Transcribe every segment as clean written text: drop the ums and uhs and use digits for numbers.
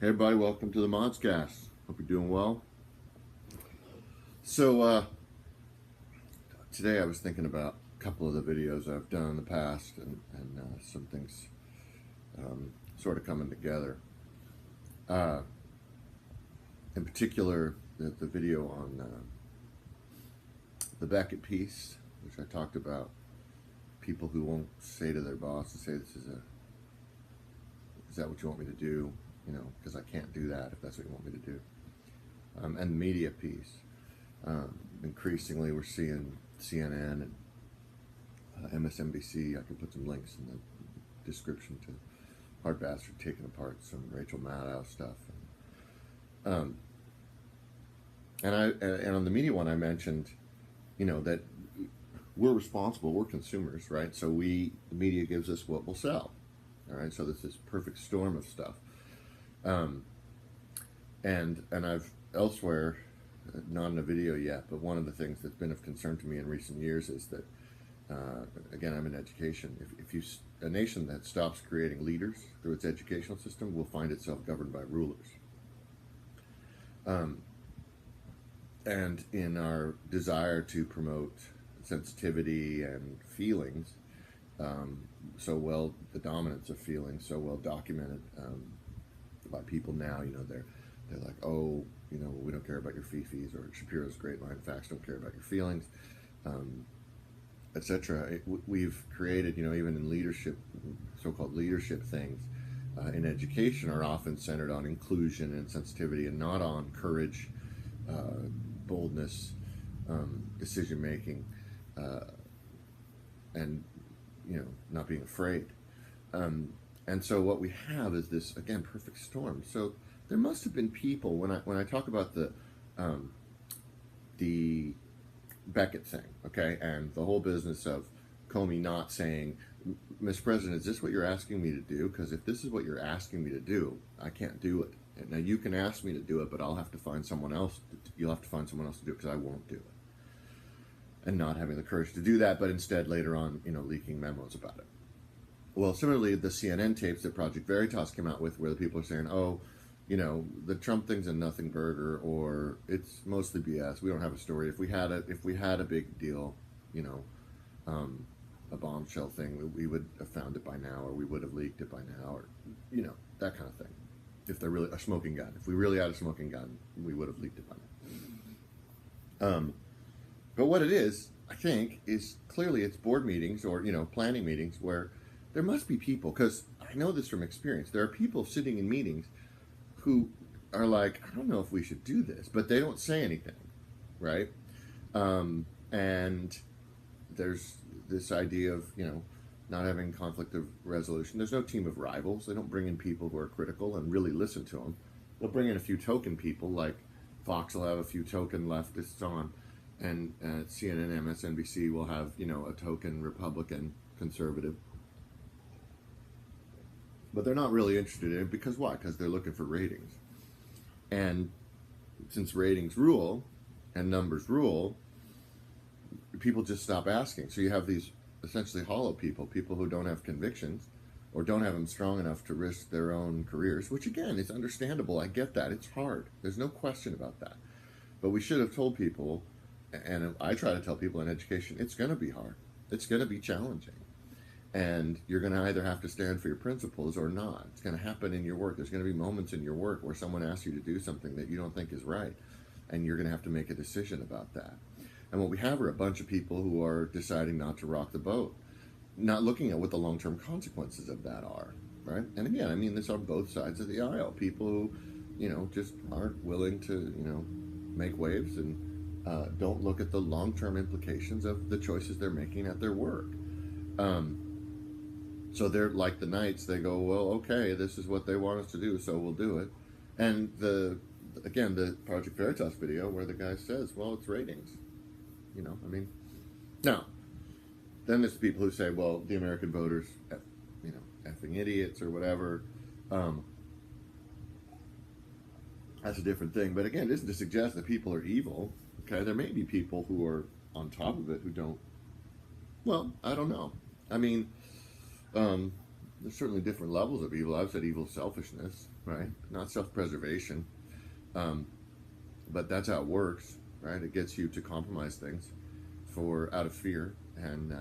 Hey everybody, welcome to the Modscast. Hope you're doing well. So today I was thinking about a couple of the videos I've done in the past and some things sort of coming together. In particular, the video on the Beckett piece, which I talked about people who won't say to their boss, is that what you want me to do? You know, because I can't do that if that's what you want me to do. And the media piece. Increasingly, we're seeing CNN and MSNBC. I can put some links in the description to Hard Bastard taking apart some Rachel Maddow stuff. And on the media one, I mentioned, you know, that we're responsible. We're consumers, right? So the media gives us what we'll sell. All right. So there's this perfect storm of stuff. And I've elsewhere, not in a video yet, but one of the things that's been of concern to me in recent years is that, again, I'm in education. If a nation that stops creating leaders through its educational system will find itself governed by rulers. And in our desire to promote sensitivity and feelings, so well, the dominance of feelings so well documented by people now, you know, they're like, oh, you know, we don't care about your fifis, or Shapiro's great line, facts don't care about your feelings, etc. We've created, you know, even in leadership, so-called leadership things in education are often centered on inclusion and sensitivity and not on courage, boldness, decision-making, and, you know, not being afraid. And so what we have is this, again, perfect storm. So there must have been people, when I talk about the Beckett thing, okay, and the whole business of Comey not saying, Mr. President, is this what you're asking me to do? Because if this is what you're asking me to do, I can't do it. Now you can ask me to do it, but I'll have to find someone else. You'll have to find someone else to do it because I won't do it. And not having the courage to do that, but instead later on, you know, leaking memos about it. Well, similarly, the CNN tapes that Project Veritas came out with, where the people are saying, oh, you know, the Trump thing's a nothing burger, or it's mostly BS. We don't have a story. If we had a big deal, you know, a bombshell thing, we would have found it by now, or we would have leaked it by now, or, you know, that kind of thing. If they're really a smoking gun, if we really had a smoking gun, we would have leaked it by now. But what it is, I think, is clearly it's board meetings or, you know, planning meetings where there must be people, because I know this from experience. There are people sitting in meetings who are like, I don't know if we should do this, but they don't say anything, right? And there's this idea of, you know, not having conflict of resolution. There's no team of rivals. They don't bring in people who are critical and really listen to them. They'll bring in a few token people, like Fox will have a few token leftists on, and CNN, MSNBC will have, you know, a token Republican conservative. But they're not really interested in it because why? Because they're looking for ratings. And since ratings rule and numbers rule, people just stop asking. So you have these essentially hollow people who don't have convictions or don't have them strong enough to risk their own careers, which again is understandable. I get that. It's hard. There's no question about that. But we should have told people, and I try to tell people in education, it's going to be hard. It's going to be challenging. And you're going to either have to stand for your principles or not. It's going to happen in your work. There's going to be moments in your work where someone asks you to do something that you don't think is right, and you're going to have to make a decision about that. And what we have are a bunch of people who are deciding not to rock the boat, not looking at what the long-term consequences of that are, right? And again, I mean this on both sides of the aisle. People who, you know, just aren't willing to, you know, make waves and don't look at the long-term implications of the choices they're making at their work. So they're like the Knights. They go, well, okay, this is what they want us to do, so we'll do it. And the Project Veritas video where the guy says, well, it's ratings. You know, I mean, now, then there's the people who say, well, the American voters, you know, effing idiots or whatever. That's a different thing. But again, it isn't to suggest that people are evil. Okay, there may be people who are on top of it who don't. Well, I don't know. I mean, there's certainly different levels of evil. I've said evil selfishness, right? Not self-preservation. But that's how it works, right? It gets you to compromise things out of fear and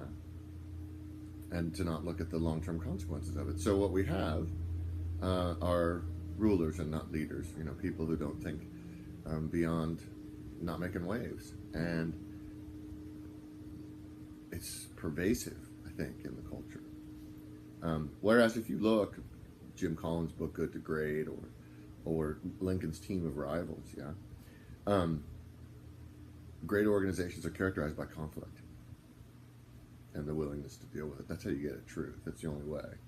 to not look at the long-term consequences of it. So what we have are rulers and not leaders. People who don't think beyond not making waves, and it's pervasive, I think, in the culture. Whereas if you look, Jim Collins' book Good to Great, or Lincoln's Team of Rivals, great organizations are characterized by conflict and the willingness to deal with it. That's how you get at truth. That's the only way.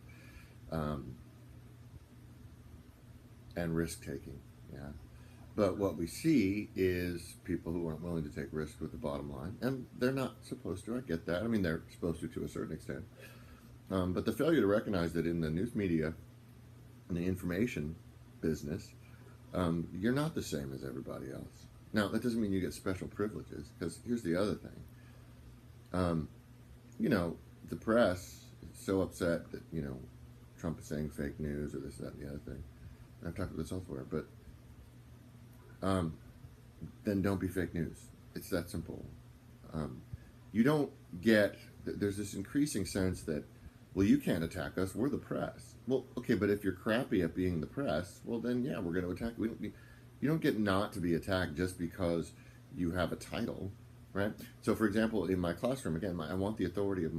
And risk-taking, But what we see is people who aren't willing to take risks with the bottom line, and they're not supposed to. I get that. I mean, they're supposed to a certain extent. But the failure to recognize that in the news media, in the information business, you're not the same as everybody else. Now, that doesn't mean you get special privileges, because here's the other thing. The press is so upset that, Trump is saying fake news or this, that, and the other thing. And I've talked about this elsewhere, but then don't be fake news. It's that simple. You don't get, there's this increasing sense that, well, you can't attack us, we're the press. Well, okay, but if you're crappy at being the press, well then, yeah, we're going to attack. You don't get not to be attacked just because you have a title, right? So, for example, in my classroom, again, I want the authority of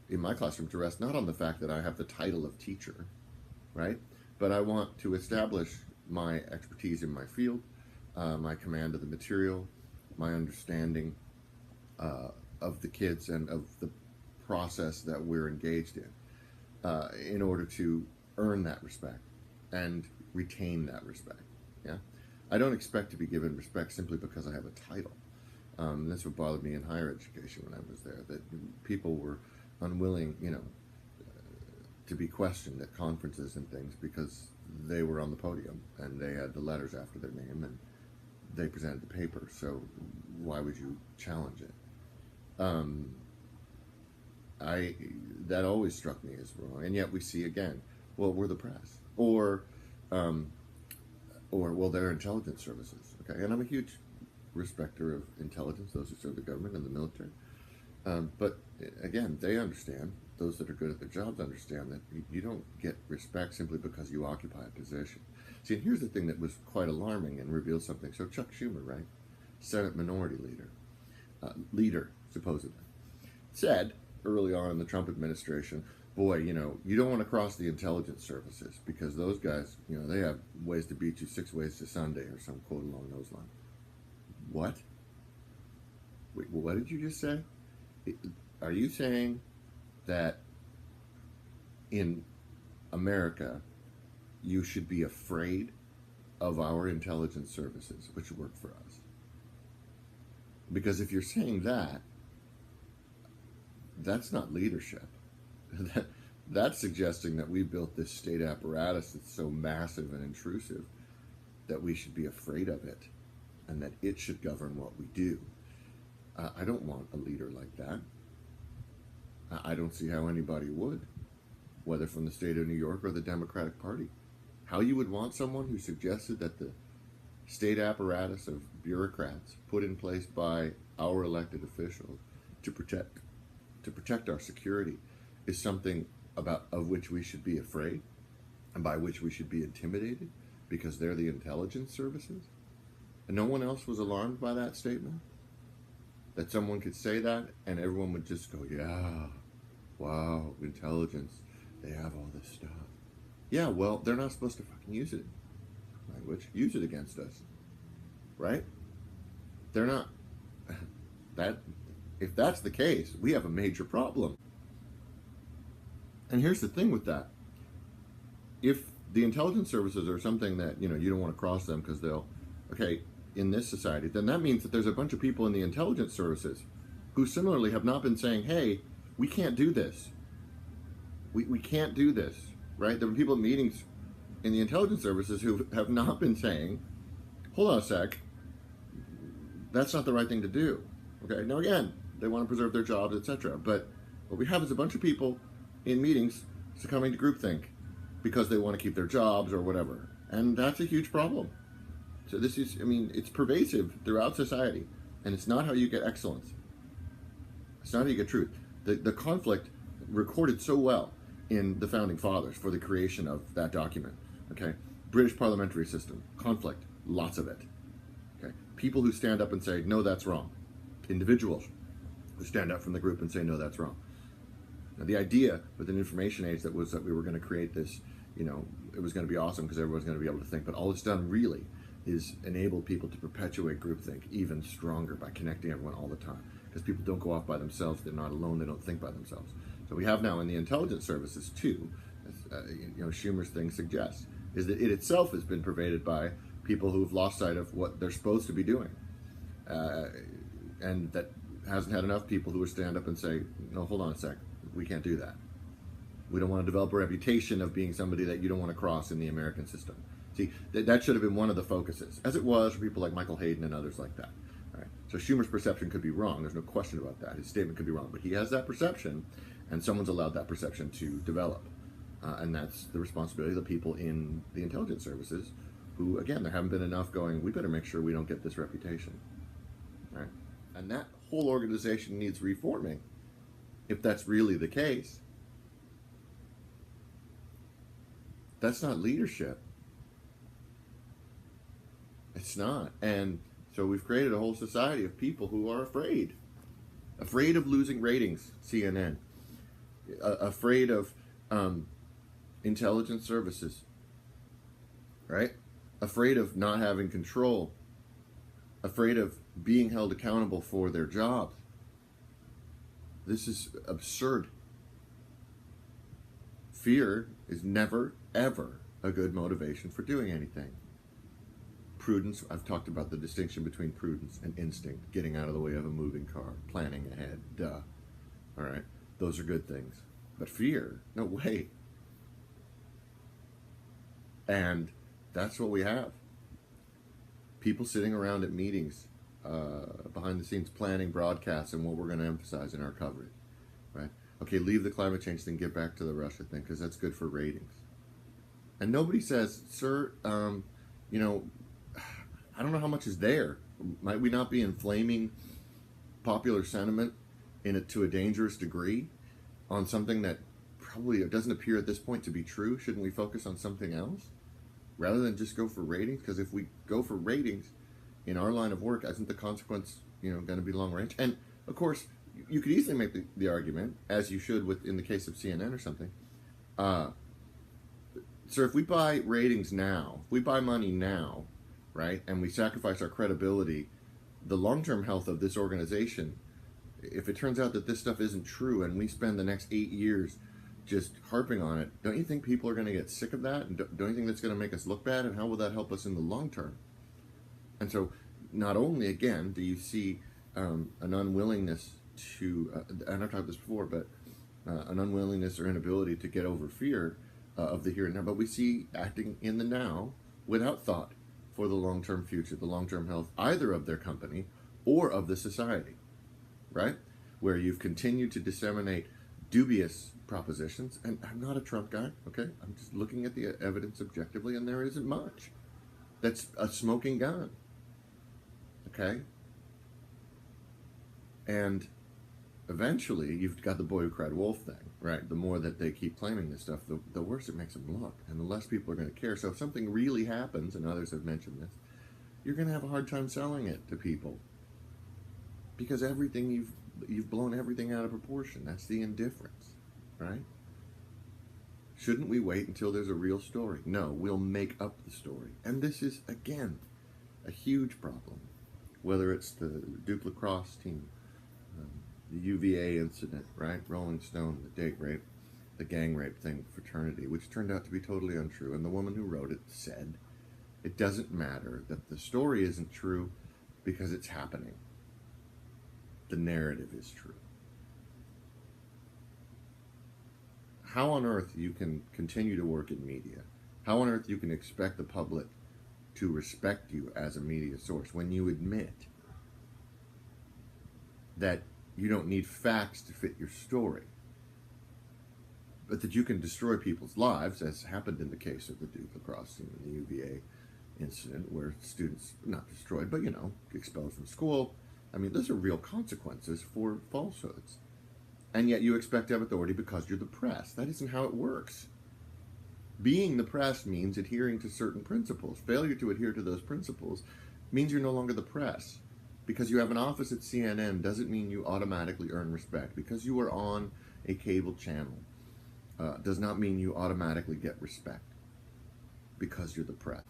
in my classroom to rest not on the fact that I have the title of teacher, right? But I want to establish my expertise in my field, my command of the material, my understanding of the kids and of the process that we're engaged in order to earn that respect and retain that respect. I don't expect to be given respect simply because I have a title. That's what bothered me in higher education when I was there, that people were unwilling, to be questioned at conferences and things because they were on the podium and they had the letters after their name and they presented the paper. So why would you challenge it? That always struck me as wrong, and yet we see again, well, we're the press, or well, they're intelligence services, okay, and I'm a huge respecter of intelligence, those who serve the government and the military, but again, they understand, those that are good at their jobs understand that you don't get respect simply because you occupy a position. See, and here's the thing that was quite alarming and revealed something. So Chuck Schumer, right, Senate Minority Leader, supposedly, said early on in the Trump administration, boy, you don't want to cross the intelligence services because those guys, they have ways to beat you 6 ways to Sunday or some quote along those lines. What? Wait, what did you just say? Are you saying that in America you should be afraid of our intelligence services, which work for us? Because if you're saying that, that's not leadership. That's suggesting that we built this state apparatus that's so massive and intrusive that we should be afraid of it and that it should govern what we do. I don't want a leader like that. I don't see how anybody would, whether from the state of New York or the Democratic Party. How you would want someone who suggested that the state apparatus of bureaucrats put in place by our elected officials to protect our security is something of which we should be afraid and by which we should be intimidated because they're the intelligence services? And no one else was alarmed by that statement? That someone could say that and everyone would just go, yeah, wow, intelligence, they have all this stuff. Yeah, well, they're not supposed to fucking use it. Language, use it against us. Right? They're not. If that's the case, we have a major problem. And here's the thing with that. If the intelligence services are something that, you don't want to cross them because in this society, then that means that there's a bunch of people in the intelligence services who similarly have not been saying, hey, we can't do this. We can't do this, right? There were people at meetings in the intelligence services who have not been saying, hold on a sec, that's not the right thing to do. Okay, now again, they want to preserve their jobs, etc. But what we have is a bunch of people in meetings succumbing to groupthink because they want to keep their jobs or whatever. And that's a huge problem. So this is, I mean, it's pervasive throughout society. And it's not how you get excellence. It's not how you get truth. The conflict recorded so well in the Founding Fathers for the creation of that document. Okay? British parliamentary system. Conflict. Lots of it. Okay? People who stand up and say, no, that's wrong. Individuals who stand up from the group and say, no, that's wrong. Now, the idea with an information age that was that we were going to create this, you know, it was going to be awesome because everyone's going to be able to think. But all it's done really is enable people to perpetuate groupthink even stronger by connecting everyone all the time. Because people don't go off by themselves, they're not alone, they don't think by themselves. So we have now in the intelligence services too, you know, Schumer's thing suggests, is that it itself has been pervaded by people who've lost sight of what they're supposed to be doing. And that hasn't had enough people who would stand up and say, no, hold on a sec, we can't do that. We don't want to develop a reputation of being somebody that you don't want to cross in the American system. See, that should have been one of the focuses, as it was for people like Michael Hayden and others like that. All right? So Schumer's perception could be wrong. There's no question about that. His statement could be wrong. But he has that perception, and someone's allowed that perception to develop. And that's the responsibility of the people in the intelligence services who, again, there haven't been enough going, we better make sure we don't get this reputation. All right? And that whole organization needs reforming, if that's really the case. That's not leadership. It's not. And so we've created a whole society of people who are afraid of losing ratings, CNN, afraid of intelligence services, right? Afraid of not having control, afraid of being held accountable for their jobs. This is absurd. Fear is never, ever a good motivation for doing anything. Prudence, I've talked about the distinction between prudence and instinct, getting out of the way of a moving car, planning ahead, duh. All right, those are good things. But fear, no way. And that's what we have. People sitting around at meetings, behind the scenes planning broadcasts and what we're going to emphasize in our coverage, right? Okay, leave the climate change thing, get back to the Russia thing, because that's good for ratings. And nobody says, sir, you know, I don't know how much is there. Might we not be inflaming popular sentiment to a dangerous degree on something that probably doesn't appear at this point to be true? Shouldn't we focus on something else rather than just go for ratings? Because if we go for ratings in our line of work, isn't the consequence, you know, going to be long range? And of course, you could easily make the argument, as you should in the case of CNN or something. So if we buy ratings now, if we buy money now, right, and we sacrifice our credibility, the long-term health of this organization, if it turns out that this stuff isn't true and we spend the next 8 years just harping on it, don't you think people are going to get sick of that? And don't you think that's going to make us look bad? And how will that help us in the long term? And so not only, again, do you see an unwillingness to, and I've talked about this before, but an unwillingness or inability to get over fear of the here and now, but we see acting in the now without thought for the long-term future, the long-term health, either of their company or of the society, right? Where you've continued to disseminate dubious propositions, and I'm not a Trump guy, okay? I'm just looking at the evidence objectively, and there isn't much. That's a smoking gun, okay? And eventually, you've got the boy who cried wolf thing, right? The more that they keep claiming this stuff, the worse it makes them look, and the less people are going to care. So if something really happens, and others have mentioned this, you're going to have a hard time selling it to people, because everything you've blown everything out of proportion. That's the indifference, right? Shouldn't we wait until there's a real story? No, we'll make up the story, and this is again a huge problem. Whether it's the Duke lacrosse team, the UVA incident, right? Rolling Stone, the date rape, the gang rape thing, fraternity, which turned out to be totally untrue. And the woman who wrote it said, it doesn't matter that the story isn't true because it's happening. The narrative is true. How on earth you can continue to work in media? How on earth you can expect the public to respect you as a media source when you admit that you don't need facts to fit your story? but that you can destroy people's lives, as happened in the case of the Duke lacrosse team and the UVA incident, where students, not destroyed, but, expelled from school. I mean, those are real consequences for falsehoods. And yet you expect to have authority because you're the press. That isn't how it works. Being the press means adhering to certain principles. Failure to adhere to those principles means you're no longer the press. Because you have an office at CNN doesn't mean you automatically earn respect. Because you are on a cable channel does not mean you automatically get respect. Because you're the press.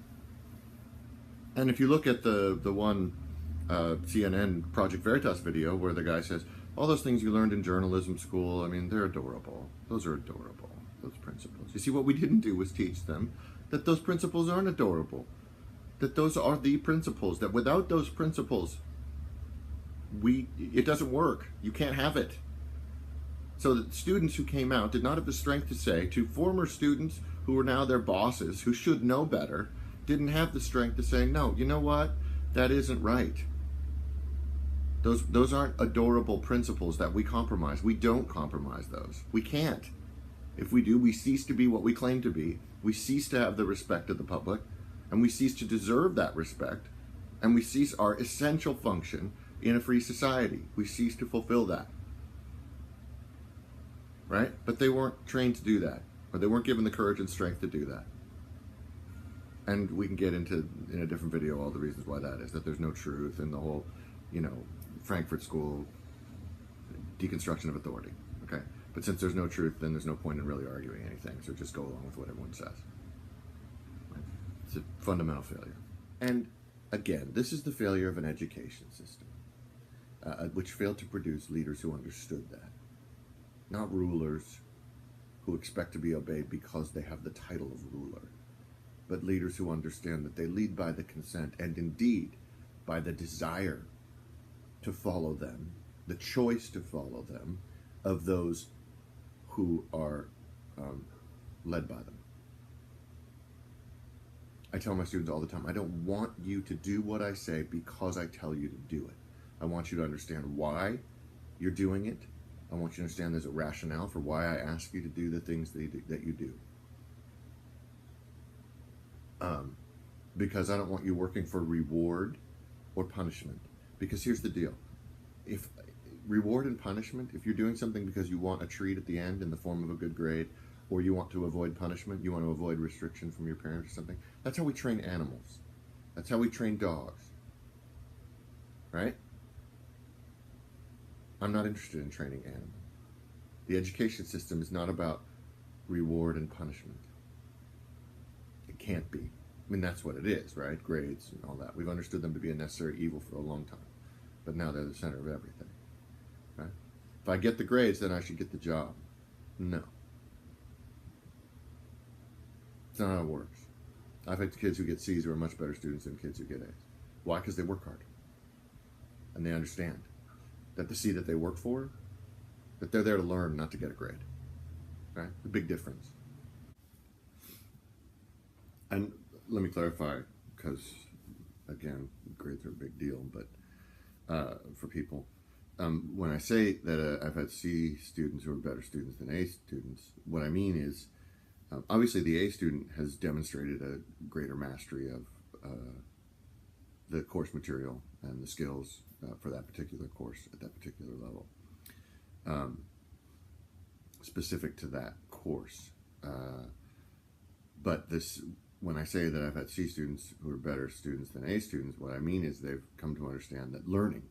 And if you look at the one CNN Project Veritas video where the guy says, all those things you learned in journalism school, I mean, they're adorable. Those are adorable, those principles. You see, what we didn't do was teach them that those principles aren't adorable. That those are the principles. That without those principles, it doesn't work. You can't have it. So the students who came out did not have the strength to say to former students who are now their bosses, who should know better, didn't have the strength to say, no, you know what? That isn't right. Those aren't adorable principles that we compromise. We don't compromise those. We can't. If we do, we cease to be what we claim to be. We cease to have the respect of the public, and we cease to deserve that respect, and we cease our essential function in a free society. We cease to fulfill that. Right? But they weren't trained to do that, or they weren't given the courage and strength to do that. And we can get into, in a different video, all the reasons why that is, that there's no truth and the whole, Frankfurt School deconstruction of authority, okay? But since there's no truth, then there's no point in really arguing anything, so just go along with what everyone says. Right? It's a fundamental failure. And again, this is the failure of an education system, which failed to produce leaders who understood that. Not rulers who expect to be obeyed because they have the title of ruler, but leaders who understand that they lead by the consent and indeed by the desire to follow them, the choice to follow them, of those who are led by them. I tell my students all the time, I don't want you to do what I say because I tell you to do it. I want you to understand why you're doing it. I want you to understand there's a rationale for why I ask you to do the things that you do. Because I don't want you working for reward or punishment. Because here's the deal. If reward and punishment, if you're doing something because you want a treat at the end in the form of a good grade, or you want to avoid punishment, you want to avoid restriction from your parents or something, that's how we train animals. That's how we train dogs. Right? I'm not interested in training animals. The education system is not about reward and punishment. It can't be. I mean, that's what it is, right? Grades and all that. We've understood them to be a necessary evil for a long time. But now they're the center of everything. Right? If I get the grades, then I should get the job. No. It's not how it works. I've had kids who get C's who are much better students than kids who get A's. Why? Because they work hard. And they understand that the C that they work for, that they're there to learn, not to get a grade. Right? A big difference. And let me clarify, because, again, grades are a big deal, but for people, when I say that I've had C students who are better students than A students, what I mean is, obviously the A student has demonstrated a greater mastery of the course material and the skills for that particular course at that particular level, specific to that course. But this, when I say that I've had C students who are better students than A students, what I mean is they've come to understand that learning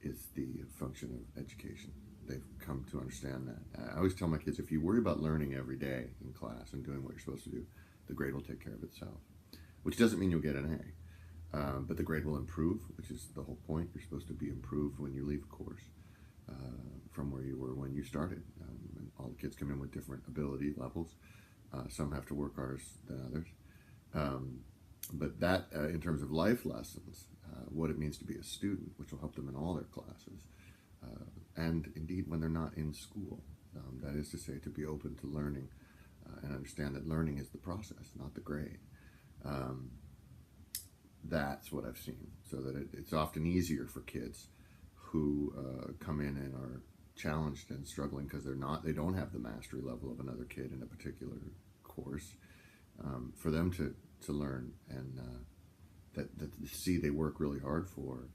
is the function of education. They've come to understand that. I always tell my kids, if you worry about learning every day in class and doing what you're supposed to do, the grade will take care of itself. Which doesn't mean you'll get an A, but the grade will improve, which is the whole point. You're supposed to be improved when you leave a course from where you were when you started. And all the kids come in with different ability levels. Some have to work harder than others. But that, in terms of life lessons, what it means to be a student, which will help them in all their classes, and indeed when they're not in school. That is to say, to be open to learning and understand that learning is the process, not the grade. That's what I've seen, so that it's often easier for kids who come in and are challenged and struggling because they don't have the mastery level of another kid in a particular course. For them to learn and that see they work really hard for,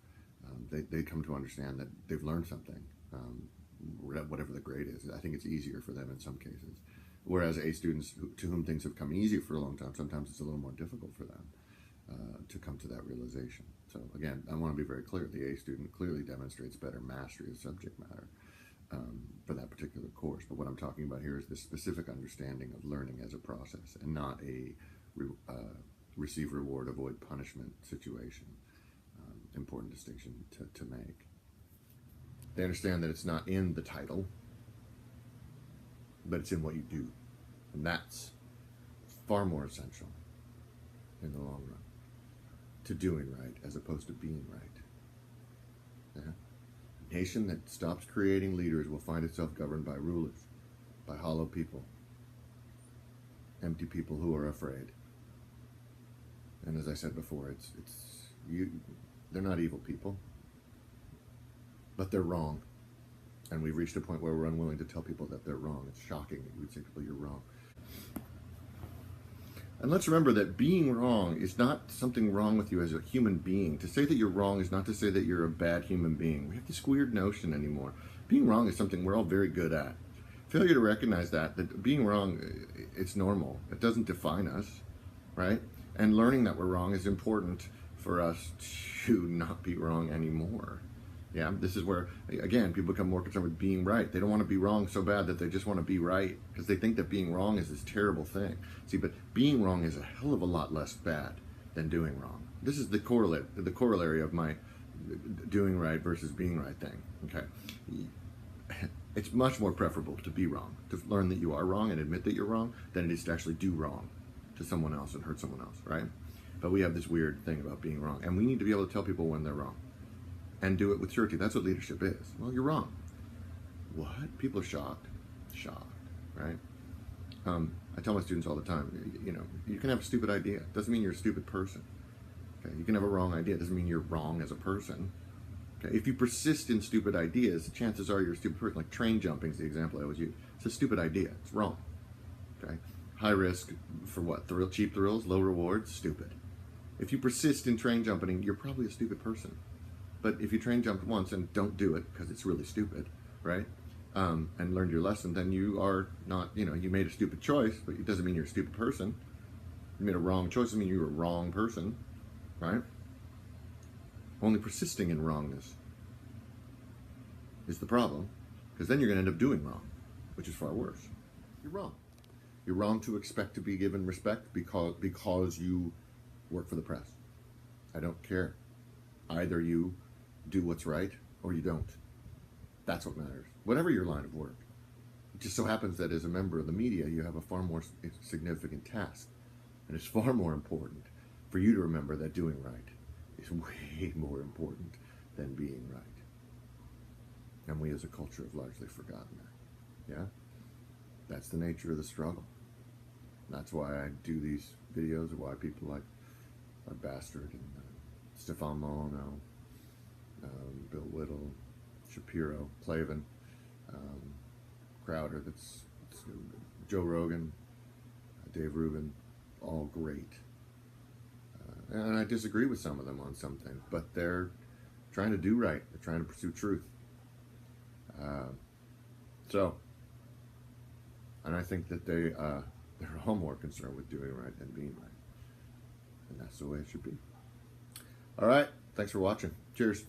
they come to understand that they've learned something, whatever the grade is. I think it's easier for them in some cases. Whereas A students to whom things have come easy for a long time, sometimes it's a little more difficult for them to come to that realization. So again, I want to be very clear. The A student clearly demonstrates better mastery of subject matter for that particular course. But what I'm talking about here is the specific understanding of learning as a process and not a receive reward, avoid punishment situation. Important distinction to make. They understand that it's not in the title, but it's in what you do. And that's far more essential in the long run to doing right as opposed to being right. Yeah? A nation that stops creating leaders will find itself governed by rulers, by hollow people, empty people who are afraid. And as I said before, they're not evil people, but they're wrong. And we've reached a point where we're unwilling to tell people that they're wrong. It's shocking that we'd say to people, you're wrong. And let's remember that being wrong is not something wrong with you as a human being. To say that you're wrong is not to say that you're a bad human being. We have this weird notion anymore. Being wrong is something we're all very good at. Failure to recognize that being wrong, it's normal. It doesn't define us, right? And learning that we're wrong is important for us to not be wrong anymore. Yeah, this is where, again, people become more concerned with being right. They don't want to be wrong so bad that they just want to be right because they think that being wrong is this terrible thing. See, but being wrong is a hell of a lot less bad than doing wrong. This is the corollary of my doing right versus being right thing, okay? It's much more preferable to be wrong, to learn that you are wrong and admit that you're wrong, than it is to actually do wrong to someone else and hurt someone else, right? But we have this weird thing about being wrong, and we need to be able to tell people when they're wrong. And do it with surety. That's what leadership is. Well, you're wrong. What? People are shocked. Shocked, right? I tell my students all the time, you can have a stupid idea. It doesn't mean you're a stupid person. Okay? You can have a wrong idea. It doesn't mean you're wrong as a person. Okay? If you persist in stupid ideas, chances are you're a stupid person. Like train jumping is the example I always use. It's a stupid idea. It's wrong. Okay? High risk for what? Cheap thrills, low rewards? Stupid. If you persist in train jumping, you're probably a stupid person. But if you train jumped once and don't do it because it's really stupid, right? And learned your lesson, then you are not, you made a stupid choice, but it doesn't mean you're a stupid person. You made a wrong choice, doesn't mean you're a wrong person, right? Only persisting in wrongness is the problem, because then you're going to end up doing wrong, which is far worse. You're wrong. You're wrong to expect to be given respect because you work for the press. I don't care. Either you do what's right or you don't. That's what matters. Whatever your line of work. It just so happens that as a member of the media, you have a far more significant task. And it's far more important for you to remember that doing right is way more important than being right. And we as a culture have largely forgotten that. Yeah? That's the nature of the struggle. That's why I do these videos, or why people like Bastard and Stefan Molyneux, Bill Whittle, Shapiro, Clavin, Crowder, that's Joe Rogan, Dave Rubin, all great. And I disagree with some of them on some things, but they're trying to do right. They're trying to pursue truth. And I think that they're all more concerned with doing right than being right. And that's the way it should be. All right. Thanks for watching. Cheers.